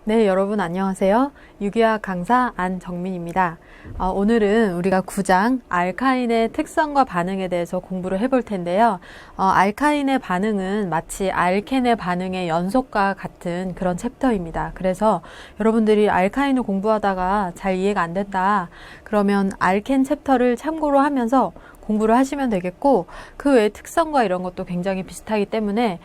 네, 여러분 안녕하세요. 유기화학 강사 안정민입니다. 오늘은 우리가 9장 알카인의 특성과 반응에 대해서 공부를 해볼 텐데요. 알카인의 반응은 마치 알켄의 반응의 연속과 같은 그런 챕터입니다. 그래서 여러분들이 알카인을 공부하다가 잘 이해가 안 된다. 그러면 알켄 챕터를 참고로 하면서 공부를 하시면 되겠고, 그 외의 특성과 이런 것도 굉장히 비슷하기 때문에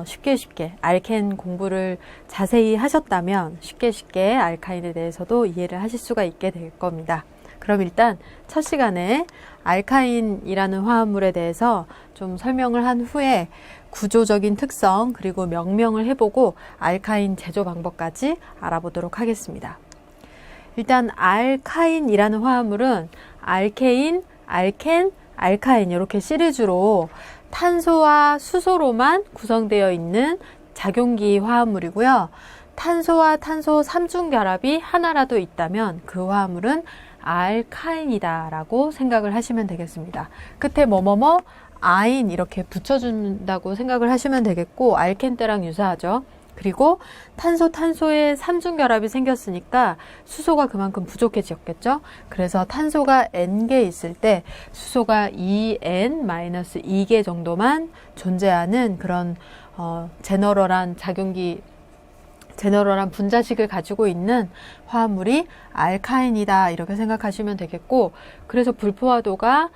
쉽게 알켄 공부를 자세히 하셨다면 쉽게 알카인에 대해서도 이해를 하실 수가 있게 될 겁니다. 그럼 일단 첫 시간에 알카인이라는 화합물에 대해서 좀 설명을 한 후에 구조적인 특성 그리고 명명을 해보고 알카인 제조 방법까지 알아보도록 하겠습니다. 일단 알카인이라는 화합물은 알케인, 알켄, 알카인 이렇게 시리즈로 탄소와 수소로만 구성되어 있는 작용기 화합물이고요. 탄소와 탄소 3중 결합이 하나라도 있다면 그 화합물은 알카인이다 라고 생각을 하시면 되겠습니다. 끝에 뭐뭐뭐 아인 이렇게 붙여준다고 생각을 하시면 되겠고, 알켄 때랑 유사하죠. 그리고 탄소의 3중 결합이 생겼으니까 수소가 그만큼 부족해졌겠죠. 그래서 탄소가 N개 있을 때 수소가 2N-2개 정도만 존재하는 그런 제너럴한 분자식을 가지고 있는 화합물이 알카인이다 이렇게 생각하시면 되겠고, 그래서 불포화도가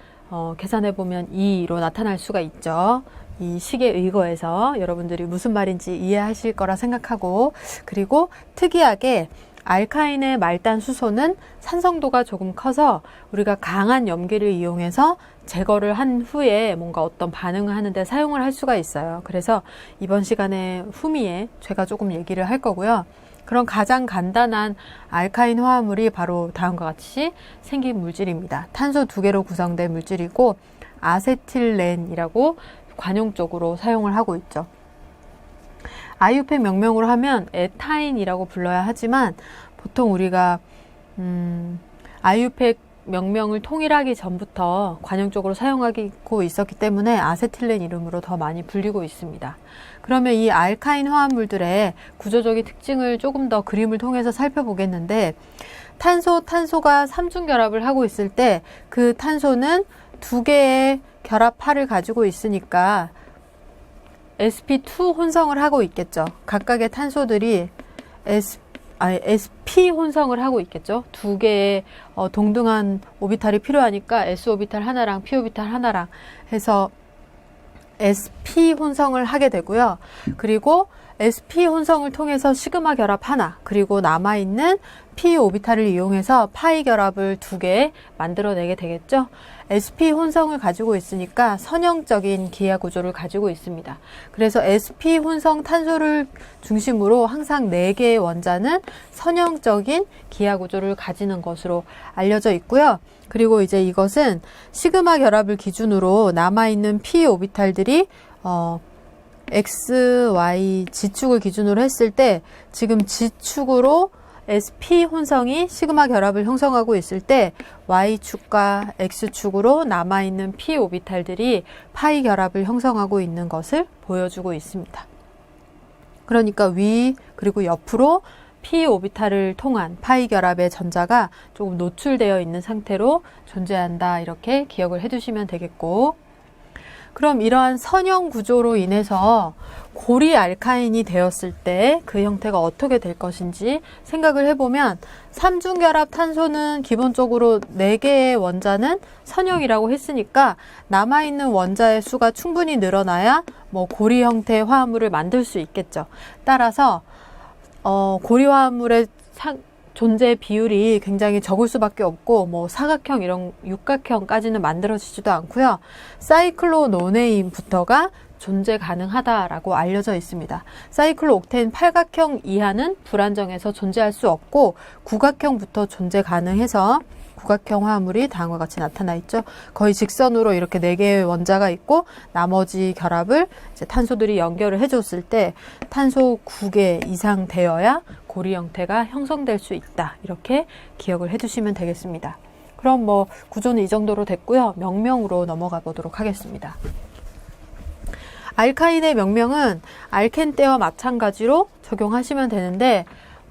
계산해보면 2로 나타날 수가 있죠. 이 식에 의거해서 여러분들이 무슨 말인지 이해하실 거라 생각하고, 그리고 특이하게 알카인의 말단 수소는 산성도가 조금 커서 우리가 강한 염기를 이용해서 제거를 한 후에 뭔가 어떤 반응을 하는데 사용을 할 수가 있어요. 그래서 이번 시간에 후미에 제가 조금 얘기를 할 거고요. 그런 가장 간단한 알카인 화합물이 바로 다음과 같이 생긴 물질입니다. 탄소 2개로 구성된 물질이고 아세틸렌이라고 관용적으로 사용을 하고 있죠. IUPAC 명명으로 하면 에타인이라고 불러야 하지만 보통 우리가 IUPAC 명명을 통일하기 전부터 관용적으로 사용하고 있었기 때문에 아세틸렌 이름으로 더 많이 불리고 있습니다. 그러면 이 알카인 화합물들의 구조적인 특징을 조금 더 그림을 통해서 살펴보겠는데, 탄소가 3중 결합을 하고 있을 때 그 탄소는 2개의 결합파를 가지고 있으니까 sp2 혼성을 하고 있겠죠. 각각의 탄소들이 sp 혼성을 하고 있겠죠. 2개의 동등한 오비탈이 필요하니까 s 오비탈 하나랑 p 오비탈 하나랑 해서 sp 혼성을 하게 되고요. 그리고 sp 혼성을 통해서 시그마 결합 하나, 그리고 남아있는 p 오비탈을 이용해서 파이 결합을 2개 만들어내게 되겠죠. sp 혼성을 가지고 있으니까 선형적인 기하 구조를 가지고 있습니다. 그래서 sp 혼성 탄소를 중심으로 항상 4개의 원자는 선형적인 기하 구조를 가지는 것으로 알려져 있고요. 그리고 이제 이것은 시그마 결합을 기준으로 남아있는 p 오비탈들이 X, Y, G축을 기준으로 했을 때 지금 G축으로 sp 혼성이 시그마 결합을 형성하고 있을 때 Y축과 X축으로 남아있는 p 오비탈들이 파이 결합을 형성하고 있는 것을 보여주고 있습니다. 그러니까 위 그리고 옆으로 p 오비탈을 통한 파이 결합의 전자가 조금 노출되어 있는 상태로 존재한다 이렇게 기억을 해두시면 되겠고, 그럼 이러한 선형 구조로 인해서 고리 알카인이 되었을 때 그 형태가 어떻게 될 것인지 생각을 해보면, 3중 결합 탄소는 기본적으로 4개의 원자는 선형이라고 했으니까 남아있는 원자의 수가 충분히 늘어나야 고리 형태의 화합물을 만들 수 있겠죠. 따라서 고리 화합물의 존재 비율이 굉장히 적을 수밖에 없고, 사각형 이런 육각형까지는 만들어지지도 않고요. 사이클로노네임부터가 존재 가능하다라고 알려져 있습니다. 사이클로옥테인 팔각형 이하는 불안정해서 존재할 수 없고, 구각형부터 존재 가능해서 구각형 화합물이 다음과 같이 나타나 있죠. 거의 직선으로 이렇게 4개의 원자가 있고 나머지 결합을 이제 탄소들이 연결을 해줬을 때 탄소 9개 이상 되어야 고리 형태가 형성될 수 있다. 이렇게 기억을 해두시면 되겠습니다. 그럼 구조는 이 정도로 됐고요. 명명으로 넘어가 보도록 하겠습니다. 알카인의 명명은 알켄 때와 마찬가지로 적용하시면 되는데,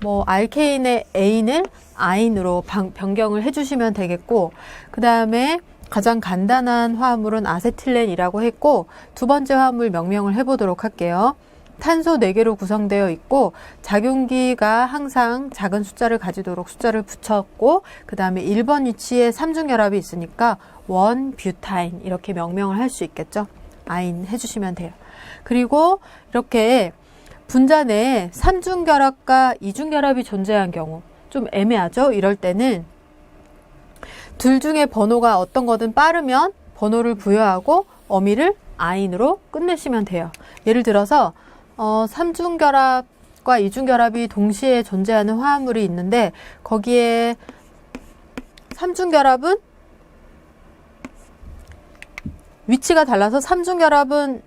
뭐 알케인의 A는 아인으로 변경을 해주시면 되겠고, 그 다음에 가장 간단한 화합물은 아세틸렌이라고 했고, 두 번째 화합물 명명을 해보도록 할게요. 탄소 4개로 구성되어 있고 작용기가 항상 작은 숫자를 가지도록 숫자를 붙였고, 그 다음에 1번 위치에 삼중결합이 있으니까 원뷰타인 이렇게 명명을 할 수 있겠죠. 아인 해주시면 돼요. 그리고 이렇게 분자 내에 삼중결합과 이중결합이 존재한 경우 좀 애매하죠. 이럴 때는 둘 중에 번호가 어떤 거든 빠르면 번호를 부여하고 어미를 아인으로 끝내시면 돼요. 예를 들어서 삼중결합과 이중결합이 동시에 존재하는 화합물이 있는데, 거기에 삼중결합은 위치가 달라서 삼중결합에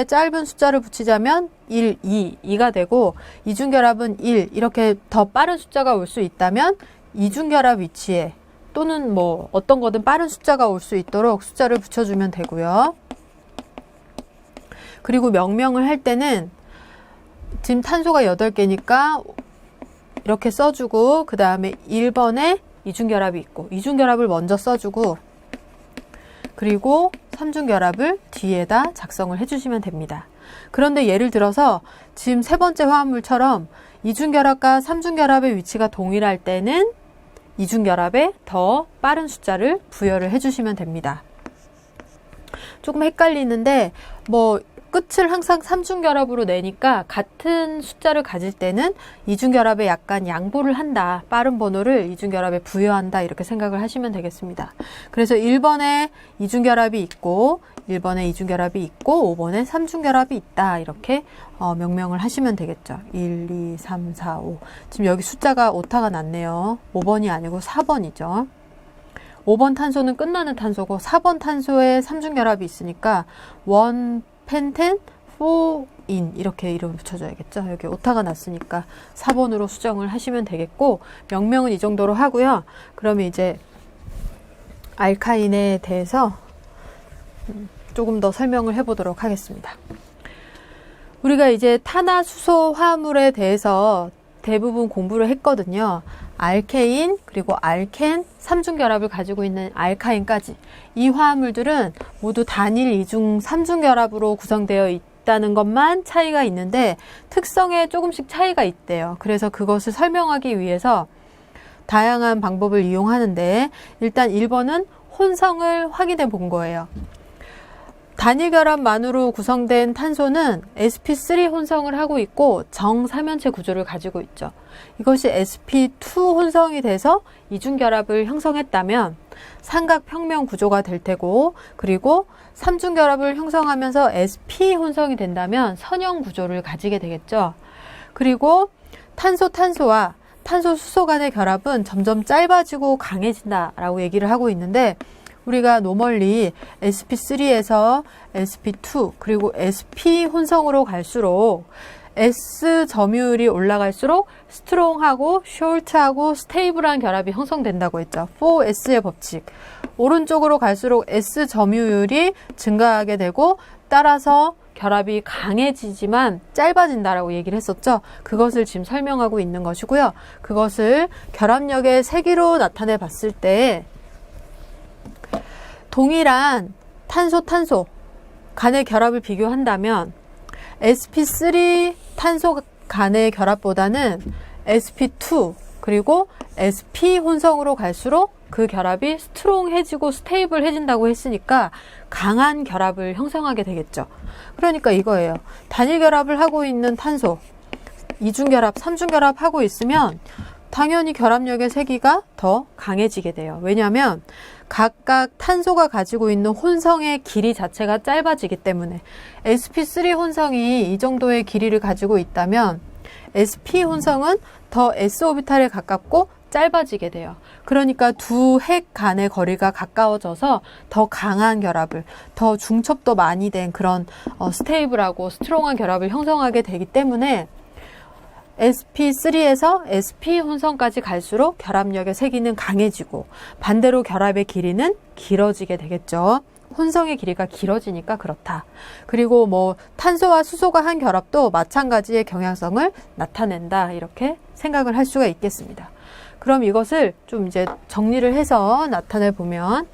짧은 숫자를 붙이자면 1, 2가 되고, 이중결합은 1, 이렇게 더 빠른 숫자가 올 수 있다면 이중결합 위치에 또는 뭐 어떤 거든 빠른 숫자가 올 수 있도록 숫자를 붙여주면 되고요. 그리고 명명을 할 때는 지금 탄소가 8개니까 이렇게 써주고, 그 다음에 1번에 이중결합이 있고 이중결합을 먼저 써주고, 그리고 삼중결합을 뒤에다 작성을 해주시면 됩니다. 그런데 예를 들어서 지금 세 번째 화합물처럼 이중결합과 삼중결합의 위치가 동일할 때는 이중결합에 더 빠른 숫자를 부여를 해주시면 됩니다. 조금 헷갈리는데 뭐 끝을 항상 삼중결합으로 내니까 같은 숫자를 가질 때는 이중결합에 약간 양보를 한다. 빠른 번호를 이중결합에 부여한다. 이렇게 생각을 하시면 되겠습니다. 그래서 1번에 이중결합이 있고 1번에 이중결합이 있고 5번에 삼중결합이 있다. 이렇게 명명을 하시면 되겠죠. 1, 2, 3, 4, 5. 지금 여기 숫자가 오타가 났네요. 5번이 아니고 4번이죠. 5번 탄소는 끝나는 탄소고 4번 탄소에 삼중결합이 있으니까 1 펜텐 4인 이렇게 이름을 붙여줘야겠죠. 여기 오타가 났으니까 4번으로 수정을 하시면 되겠고, 명명은 이 정도로 하고요. 그러면 이제 알카인에 대해서 조금 더 설명을 해보도록 하겠습니다. 우리가 이제 탄화수소 화합물에 대해서 대부분 공부를 했거든요. 알케인, 그리고 알켄, 삼중결합을 가지고 있는 알카인까지. 이 화합물들은 모두 단일, 이중, 삼중결합으로 구성되어 있다는 것만 차이가 있는데 특성에 조금씩 차이가 있대요. 그래서 그것을 설명하기 위해서 다양한 방법을 이용하는데, 일단 1번은 혼성을 확인해 본 거예요. 단일 결합만으로 구성된 탄소는 sp3 혼성을 하고 있고 정삼연체 구조를 가지고 있죠. 이것이 sp2 혼성이 돼서 이중결합을 형성했다면 삼각평면 구조가 될 테고, 그리고 삼중결합을 형성하면서 sp 혼성이 된다면 선형 구조를 가지게 되겠죠. 그리고 탄소와 탄소 수소 간의 결합은 점점 짧아지고 강해진다라고 얘기를 하고 있는데, 우리가 노멀리 sp3에서 sp2 그리고 sp 혼성으로 갈수록 S 점유율이 올라갈수록 스트롱하고 숄트하고 스테이블한 결합이 형성된다고 했죠. 4S의 법칙. 오른쪽으로 갈수록 S 점유율이 증가하게 되고 따라서 결합이 강해지지만 짧아진다라고 얘기를 했었죠. 그것을 지금 설명하고 있는 것이고요. 그것을 결합력의 세기로 나타내 봤을 때 동일한 탄소 간의 결합을 비교한다면 sp3 탄소 간의 결합보다는 sp2 그리고 sp 혼성으로 갈수록 그 결합이 스트롱해지고 스테이블해진다고 했으니까 강한 결합을 형성하게 되겠죠. 그러니까 이거예요. 단일 결합을 하고 있는 탄소, 이중결합, 삼중결합 하고 있으면 당연히 결합력의 세기가 더 강해지게 돼요. 왜냐하면 각각 탄소가 가지고 있는 혼성의 길이 자체가 짧아지기 때문에 sp3 혼성이 이 정도의 길이를 가지고 있다면 sp 혼성은 더 s 오비탈에 가깝고 짧아지게 돼요. 그러니까 두 핵 간의 거리가 가까워져서 더 강한 결합을, 더 중첩도 많이 된 그런 스테이블하고 스트롱한 결합을 형성하게 되기 때문에 sp3에서 sp 혼성까지 갈수록 결합력의 세기는 강해지고 반대로 결합의 길이는 길어지게 되겠죠. 혼성의 길이가 길어지니까 그렇다. 그리고 뭐 탄소와 수소가 한 결합도 마찬가지의 경향성을 나타낸다. 이렇게 생각을 할 수가 있겠습니다. 그럼 이것을 좀 이제 정리를 해서 나타내 보면